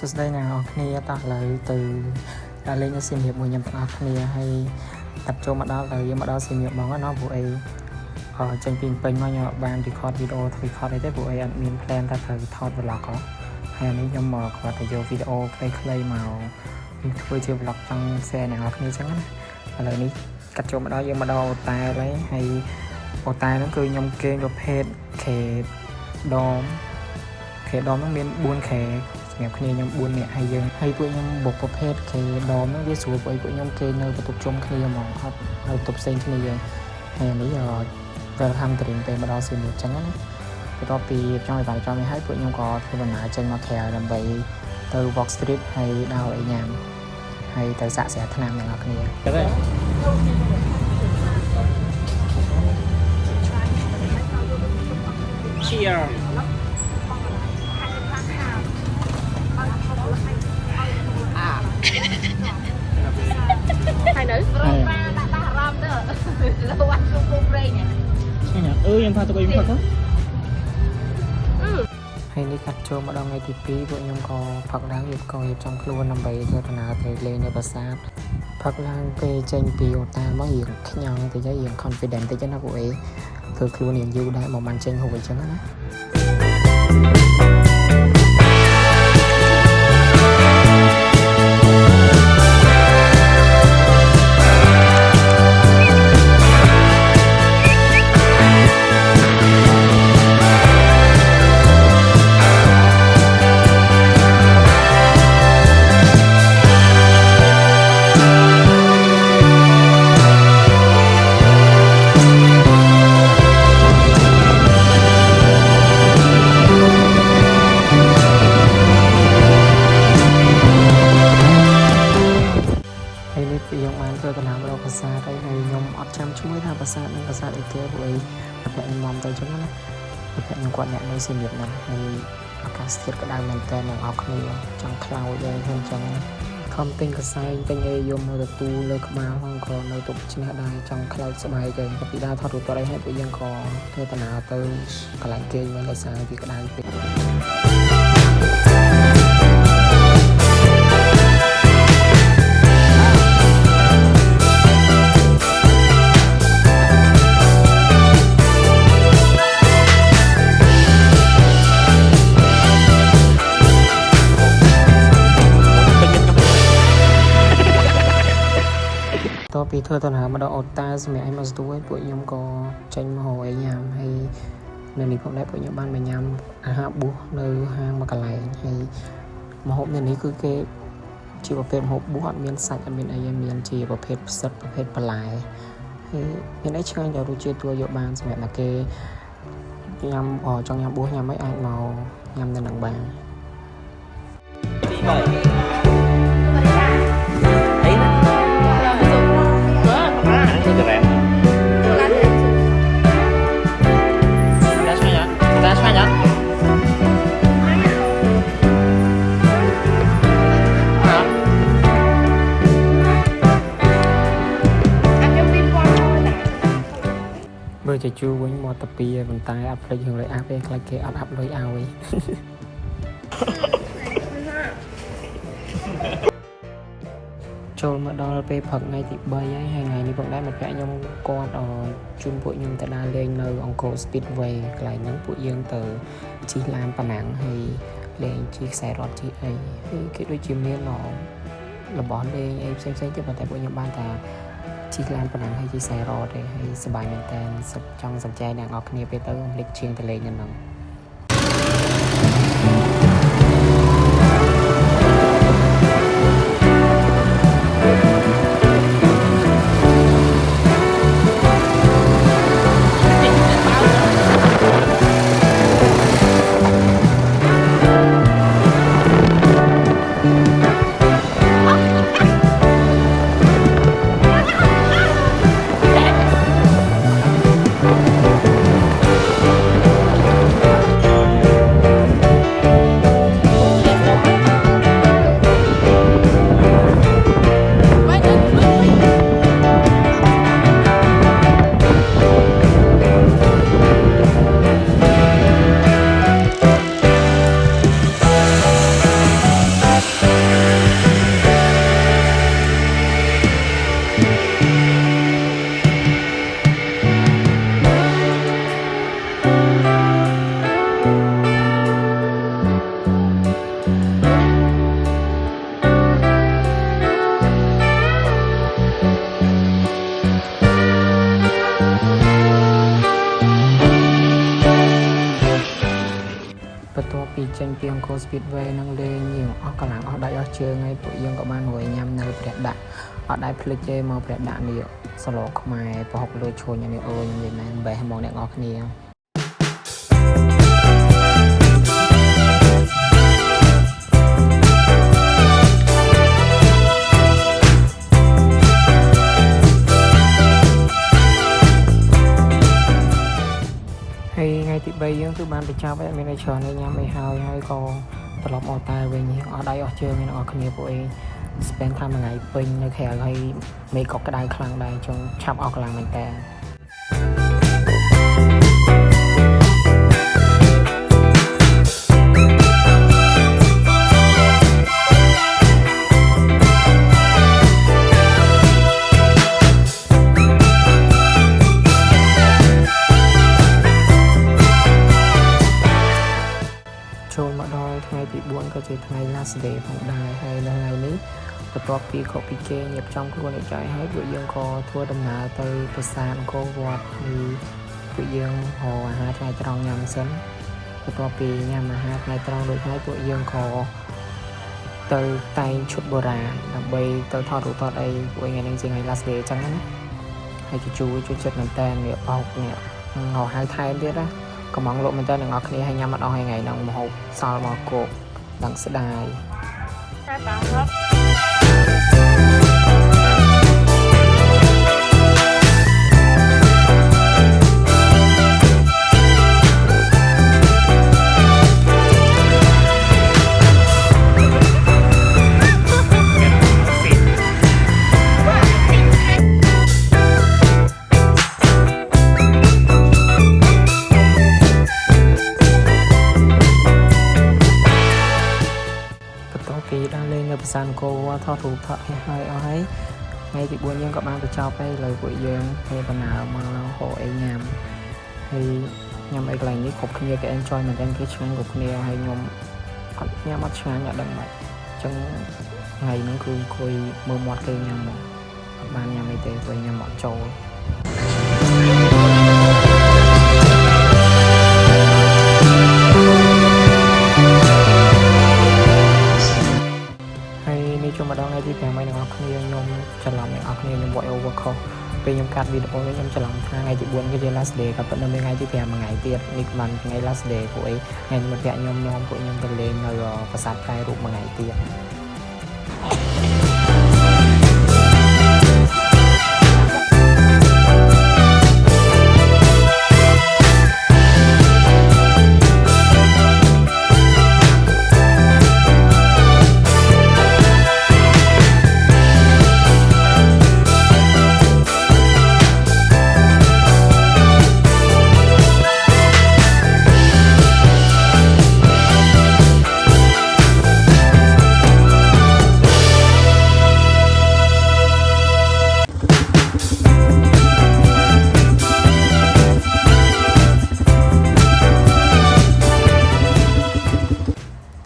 សួស្តីអ្នកនរគ្នាតោះឥឡូវទៅដល់លេងសៀមរាបមួយខ្ញុំទាំងអស់គ្នាហើយតាត់ចូលមកដល់ទៅយើងមកដល់សៀមរាបហ្មងណាព្រោះអីចេញពីពេញមកខ្ញុំបាន record វីដេអូ record អីទេព្រោះអីអត់មាន plan ថាត្រូវថត vlog ហ៎ហើយនេះខ្ញុំមកគាត់ទៅយកវីដេអូខ្លីៗមកធ្វើជា vlog ចង់ share អ្នកនរគ្នាអញ្ចឹងណាឥឡូវនេះកាត់ចូលមកដល់យើងមកដល់អូតែហើយអូតែហ្នឹងគឺខ្ញុំគេងប្រភេទ K ដមហ្នឹងមាន 4K សម្រាប់គ្នាខ្ញុំ4នាក់ហើយយើងហើយពួកខ្ញុំបុកប្រភេទ K ដមហ្នឹងវាស្រួលព្រោះពួកខ្ញុំគេនៅបន្ទប់ជុំគ្នាហ្មងអត់នៅបន្ទប់ផ្សេងគ្នាហើយនេះwelcome drink ទៅមកដល់សៀមរាបអញ្ចឹងណាបន្ទាប់ពីខ្ញុំបាយចំនេះហើយពួកខ្ញុំក៏ធ្វើដំណើរចេញមកក្រៅដើម្បីទៅ Walk Street ហើយដល់អីញ៉ាំហើយទៅសាកស្រាថ្នាំអ្នកនរគ្នាទៅហើយCheers ហើយនៅប្រងប្រាដាក់អារម្មណ៍ទៅលើវ៉ាន់ជុំពុំប្រេងហ្នឹងខ្ញុំថាទៅវិញផឹកហើយនេះកាត់ចូលមកដល់ថ្ងៃទី2ពួកខ្ញុំក៏ផឹកឡើងរៀបចំខ្លួនដើម្បីធ្វើដំណើរទៅលេងនៅប្រាសាទផឹកឡើងពេលចេញពីអូតាមករៀងខ្ញងតិចរៀង confident តិចណាពួកអីធ្វើខ្លួនរៀងយូរដែរមកបានចេញហូបអញ្ចឹងណាខ្ញុំបានធ្វើដំណើរមកប្រាសាទហើយខ្ញុំអត់ចាំឈ្មោះថាប្រាសាទនឹងប្រាសាទអីទេព្រោះអីប្រភពខ្ញុំនាំទៅចឹងណាប្រភពខ្ញុំគាត់អ្នកនៅសៀមរាបហ្នឹងហើយអាកាសធាតុក្តៅមែនតើអ្នកនរគ្នាចង់ខ្លោចដែរខ្ញុំចឹងខំទិញកសែងទិញអីយកមកទទួលលើក្បាលផងក៏នៅទុកឆ្នះដែរចង់ខ្លោចស្បែកទៅពីដើរថតរូបអីហើយពួកយើងក៏ធ្វើដំណើរទៅកន្លែងគេងវិញដោយសារវាក្តៅពេកពីធ្វើដំណើរមកដល់អូតាសម្រាប់ឯមកស្ទូឲ្យពួកខ្ញុំក៏ចេញមកហៅអីញ៉ាំហើយនៅនេះផងដែរពួកខ្ញុំបានមកញ៉ាំអាហារបួសនៅហាងមួយកន្លែងហើយម្ហូបនៅនេះគឺគេជាប្រភេទម្ហូបបួសអត់មានសាច់អត់មានអីមានជាប្រភេទផ្សិតប្រភេទបន្លែហើយមានអីឆ្ងាញ់ដល់រសជាតិទួលយកបានសម្រាប់តែគេញ៉ាំចង់ញ៉ាំបួសញ៉ាំអីអាចមកញ៉ាំនៅនឹងបានបើជាជួវិញមកតាពីប៉ុន្តែអត់ភ្លេចរឿងលុយអាប់ទេខ្លាចគេអត់អាប់លុយឲ្យចូលមកដល់ពេលព្រឹកថ្ងៃទី3ហើយថ្ងៃនេះផងដែរមិត្តភក្តិខ្ញុំគាត់ជូនពួកខ្ញុំទៅដើរលេងនៅអង្គរ Speedway កន្លែងហ្នឹងពួកយើងទៅជិះឡានប៉ាណាំងហើយលេងជិះខ្សែរ៉កជិះអីហើយគេដូចជាមានរបស់លេងអីផ្សេងៗទៀតប៉ុន្តែពួកខ្ញុំបានតែជិះឡានប៉ុណ្ណឹងហើយជិះខ្សែរ៉កទេហើយសប្បាយមែនតើចង់សំចៃអ្នកនរគ្នាពេលទៅលេចជាងទៅលេងនៅហ្នឹង បន្ទាប់ពីចេញពីអង្គរ Speedway នឹងលេងយើងអស់កម្លាំងអស់ដៃអស់ជើងហើយពួកយើងក៏បានរួយញ៉ាំនៅព្រះដាក់អត់ដែរភ្លេចទេមកព្រះដាក់នេះសឡខ្មែរប្រហុកលើឈួននេះអូយនិយាយមែនបេះហ្មងអ្នកនរគ្នាហើយថ្ងៃទី3យើងគឺបានបញ្ចប់ហើយមានតែច្រើនញ៉ាំអីហើយក៏ត្រឡប់មកតែវិញអស់ដៃអស់ជើងអ្នកនរគ្នាពួកឯង spend ថាមួយថ្ងៃពេញនៅក្រៅហើយមេឃក៏ក្តៅខ្លាំងដែរចង់ឆាប់អស់កម្លាំងមែនតើចូលមកដល់ថ្ងៃទី4ក៏ជាថ្ងៃ last day ផងដែរហើយនៅថ្ងៃនេះបន្ទាប់ពីក៏ពីគេរៀបចំខ្លួនឲ្យចាយហើយពួកយើងក៏ធ្វើដំណើរទៅប្រាសាទអង្គរវត្តហើយពួកយើងហៅអាហារថ្ងៃត្រង់ញ៉ាំសិនបន្ទាប់ពីញ៉ាំអាហារថ្ងៃត្រង់ដូចហើយពួកយើងក៏ទៅតែងឈុតបុរាណដើម្បីទៅថតរូបថតអីពួកថ្ងៃនេះជាថ្ងៃ last day អញ្ចឹងណាហើយជួយចិត្តមែនតើនេះបោកនេះហៅថែមទៀតណាកំងលោកមែនតើអ្នកនរគ្នាឲ្យញ៉ាំអត់អស់ថ្ងៃហ្នឹងម្ហូបសល់មកគោកដឹងស្ដាយតែបងរត់ប្រាសាទអង្គរវត្តថតរូបថតឲ្យអស់ហើយថ្ងៃទី4យើងក៏បានបញ្ចប់ហើយលើពួកយើងធ្វើដំណើរមកហៅអីញ៉ាំហើយញ៉ាំអីកន្លែងនេះគ្រប់គ្នាគេ enjoy មែនតើគេឆ្ងាញ់គ្រប់គ្នាហើយខ្ញុំអត់ញ៉ាំអត់ឆ្ងាញ់អត់ដឹងម៉េចអញ្ចឹងថ្ងៃហ្នឹងគឺអង្គុយមើលមាត់គេញ៉ាំមកអត់បានញ៉ាំអីទេព្រោះញ៉ាំអត់ចូលចូលមកដល់ថ្ងៃទី5ហើយអ្នកនរគ្នាខ្ញុំច្រឡំអ្នកនរគ្នាខ្ញុំ voice over ខុសពេលខ្ញុំកាត់វីដេអូខ្ញុំច្រឡំថាថ្ងៃទី4គឺជា last day ក៏ប៉ុន្តែនៅថ្ងៃទី5មួយថ្ងៃទៀតនេះមិនថ្ងៃ last day ពួកអីថ្ងៃមិត្តភក្តិខ្ញុំនាំពួកខ្ញុំទៅលេងនៅប្រាសាទប្រែរូបមួយថ្ងៃទៀត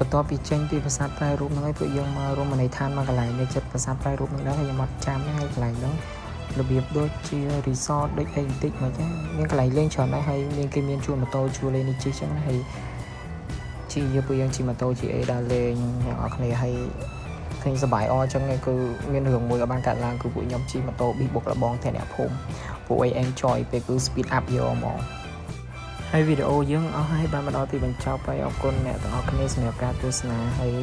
បន្ទាប់ពីចេញពីប្រាសាទប្រែរូបហ្នឹងហើយពួកយើងមករមណីយដ្ឋានមកកន្លែងនៅចិត្តប្រាសាទប្រែរូបហ្នឹងដែរហើយខ្ញុំអត់ចាំទេហើយកន្លែងហ្នឹងរបៀបដូចជា resort ដូចអីបន្តិចមកចឹងមានកន្លែងលេងច្រើនដែរហើយមានគេមានជួលម៉ូតូជួលលេងនេះជិះចឹងណាហើយជាពួកយើងជិះម៉ូតូ GA ដើរលេងអ្នកនរគ្នាហើយឃើញសប្បាយអញ្ចឹងគឺមានរឿងមួយក៏បានកាត់ឡើងគឺពួកខ្ញុំជិះម៉ូតូប៊ីបុកលបងតែអ្នកភូមិពួកអី enjoy ពេលគឺ speed up យកហ្មងហើយវីដេអូយើងអស់ហើយបានមកដល់ទីបញ្ចប់ហើយអរគុណអ្នកទាំងអស់គ្នាសម្រាប់ការទស្សនាហើយ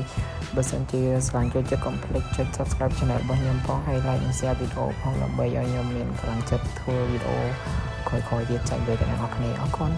បើសិនជាស្រឡាញ់ចូលចិត្តកុំភ្លេចចុច Subscribe Channel របស់ខ្ញុំផងហើយ Like និង Share វីដេអូផងដើម្បីឲ្យខ្ញុំមានកម្លាំងចិត្តធ្វើវីដេអូក្រោយៗទៀតចែកដល់អ្នកទាំងអស់គ្នាអរគុណ